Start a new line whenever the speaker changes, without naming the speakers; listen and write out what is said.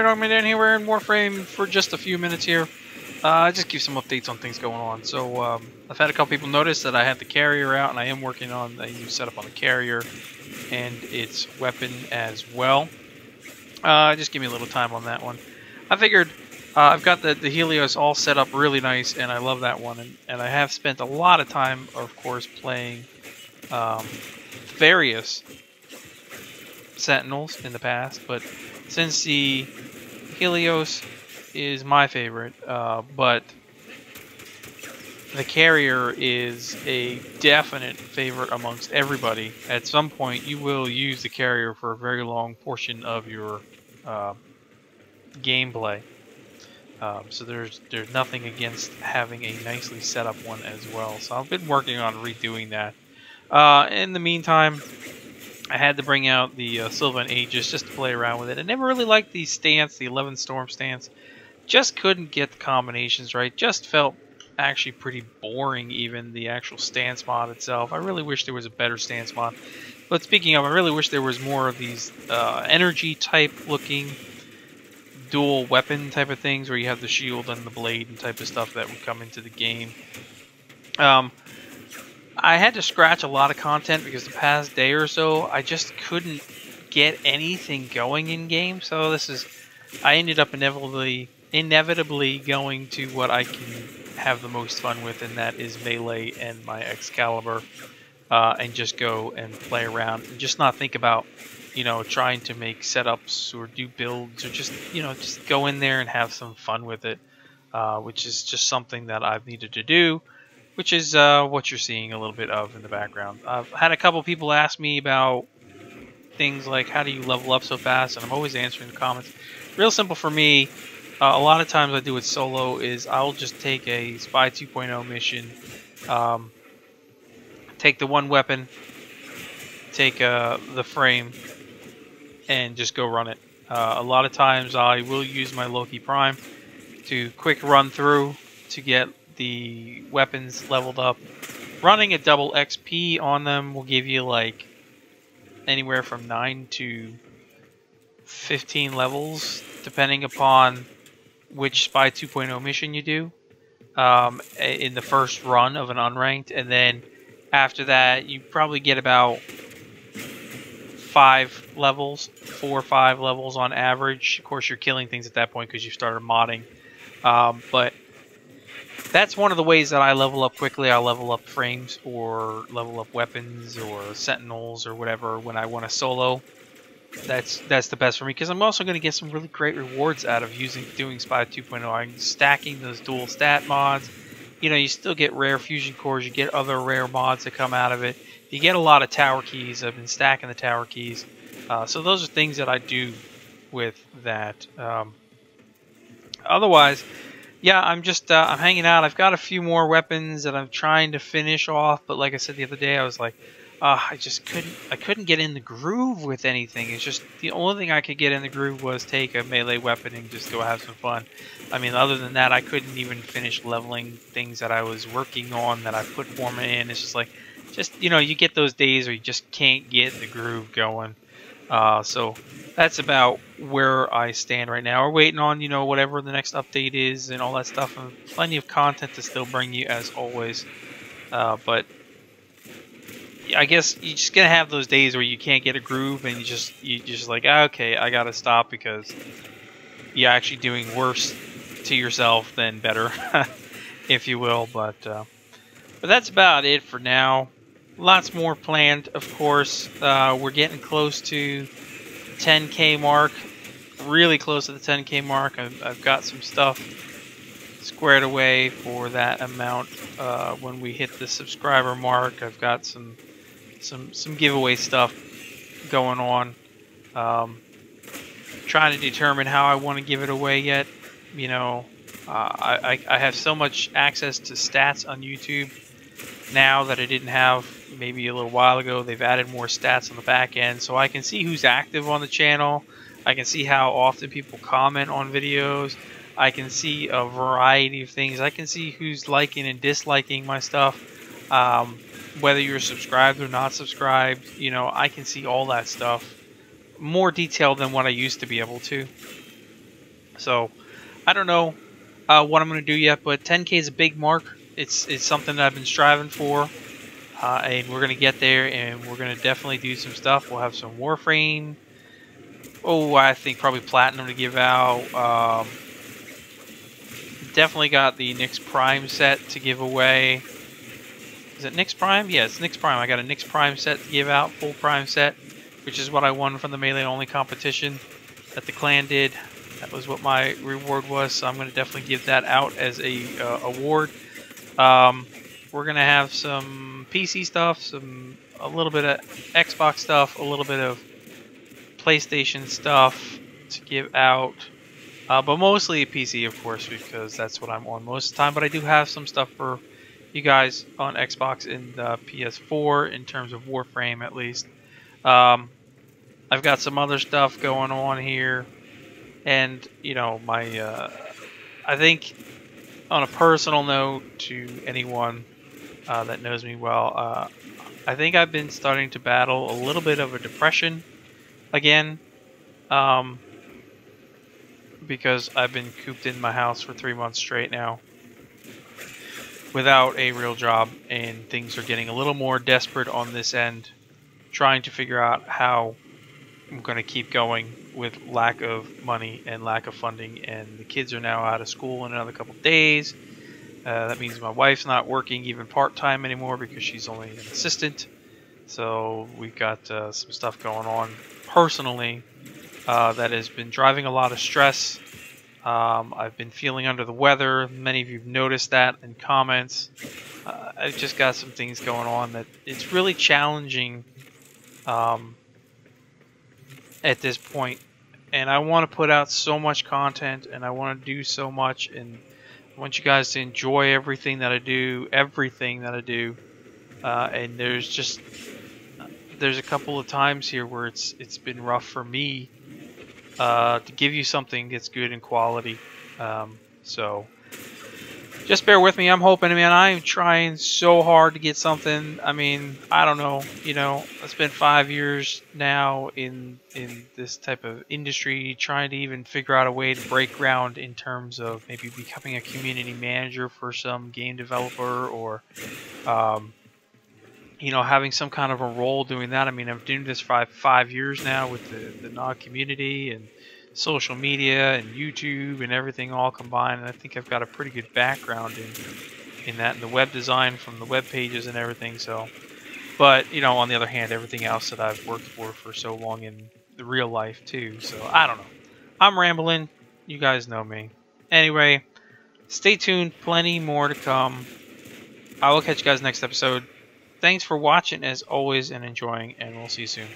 down here. We're in Warframe for just a few minutes here. Just give some updates on things going on. So I've had a couple people notice that I had the carrier out, and I am working on a new setup on the carrier and its weapon as well. Just give me a little time on that one. I figured I've got the Helios all set up really nice, and I love that one. And I have spent a lot of time, of course, playing various Sentinels in the past, but since the Helios is my favorite, but the carrier is a definite favorite amongst everybody. At some point, you will use the carrier for a very long portion of your gameplay. So there's nothing against having a nicely set up one as well. So I've been working on redoing that. In the meantime, I had to bring out the SIlva Aegis just to play around with it. I never really liked the stance, the 11 Storm stance. Just couldn't get the combinations right. Just felt actually pretty boring, even the actual stance mod itself. I really wish there was a better stance mod. But speaking of, I really wish there was more of these energy type looking dual weapon type of things where you have the shield and the blade and type of stuff that would come into the game. I had to scratch a lot of content because the past day or so I just couldn't get anything going in game. So I ended up inevitably going to what I can have the most fun with, and that is melee and my Excalibur, and just go and play around and just not think about, trying to make setups or do builds, or just go in there and have some fun with it, which is just something that I've needed to do, which is what you're seeing a little bit of in the background. I've had a couple people ask me about things like, how do you level up so fast, and I'm always answering the comments. Real simple for me. A lot of times I do it solo is I'll just take a Spy 2.0 mission, take the one weapon, take the frame, and just go run it. A lot of times I will use my Loki Prime to quick run through to get the weapons leveled up. Running a double XP on them will give you like anywhere from 9 to 15 levels, depending upon which Spy 2.0 mission you do in the first run of an unranked, and then after that you probably get about 4 or 5 levels on average. Of course, you're killing things at that point because you started modding, but that's one of the ways that I level up quickly. I level up frames or level up weapons or sentinels or whatever when I want to solo. That's the best for me, because I'm also going to get some really great rewards out of doing Spy 2.0. I'm stacking those dual stat mods. You still get rare fusion cores. You get other rare mods that come out of it. You get a lot of tower keys. I've been stacking the tower keys. So those are things that I do with that. Otherwise, yeah, I'm just I'm hanging out. I've got a few more weapons that I'm trying to finish off. But like I said the other day, I was like, I just couldn't get in the groove with anything. It's just the only thing I could get in the groove was take a melee weapon and just go have some fun. I mean, other than that, I couldn't even finish leveling things that I was working on that I put Forma in. It's just like, you get those days where you just can't get the groove going. So that's about where I stand right now. We're waiting on, whatever the next update is and all that stuff. And plenty of content to still bring you as always. But I guess you're just gonna have those days where you can't get a groove, and you just like, okay, I gotta stop, because you're actually doing worse to yourself than better, if you will. But that's about it for now. Lots more planned, of course. We're getting close to 10K mark, really close to the 10K mark. I've got some stuff squared away for that amount. When we hit the subscriber mark, I've got some giveaway stuff going on. Trying to determine how I want to give it away yet. I have so much access to stats on YouTube now that I didn't have maybe a little while ago. They've added more stats on the back end, so I can see who's active on the channel. I can see how often people comment on videos. I can see a variety of things. I can see who's liking and disliking my stuff. Whether you're subscribed or not subscribed, I can see all that stuff more detailed than what I used to be able to. So I don't know what I'm going to do yet, but 10K is a big mark. It's something that I've been striving for, and we're going to get there, and we're going to definitely do some stuff. We'll have some Warframe. Oh, I think probably Platinum to give out. Definitely got the Nyx Prime set to give away. Is it Nyx Prime? Yeah, it's Nyx Prime. I got a Nyx Prime set to give out, full Prime set, which is what I won from the Melee only competition that the clan did. That was what my reward was, so I'm going to definitely give that out as a award. We're going to have some PC stuff, a little bit of Xbox stuff, a little bit of PlayStation stuff to give out. But mostly PC, of course, because that's what I'm on most of the time. But I do have some stuff for you guys on Xbox and PS4 in terms of Warframe, at least. I've got some other stuff going on here. And, you know, I think on a personal note to anyone that knows me well, I think I've been starting to battle a little bit of a depression again. Because I've been cooped in my house for 3 months straight now without a real job, and things are getting a little more desperate on this end, trying to figure out how I'm going to keep going with lack of money and lack of funding, and the kids are now out of school in another couple of days. That means my wife's not working even part-time anymore because she's only an assistant. So we've got some stuff going on personally that has been driving a lot of stress. I've been feeling under the weather. Many of you have noticed that in comments. I've just got some things going on that it's really challenging at this point. And I want to put out so much content, and I want to do so much, and I want you guys to enjoy everything that I do, and there's a couple of times here where it's been rough for me to give you something that's good in quality. So just bear with me. I'm hoping, man, I'm trying so hard to get something. I mean, I don't know, you know, I spent 5 years now in this type of industry trying to even figure out a way to break ground in terms of maybe becoming a community manager for some game developer, or you know, having some kind of a role doing that. I mean, I'm doing this for 5 years now with the NOG community and social media and YouTube and everything all combined. And I think I've got a pretty good background in that, and the web design from the web pages and everything. So, but you know, on the other hand, everything else that I've worked for so long in the real life too. So I don't know. I'm rambling. You guys know me. Anyway, stay tuned. Plenty more to come. I will catch you guys next episode. Thanks for watching as always and enjoying, and we'll see you soon.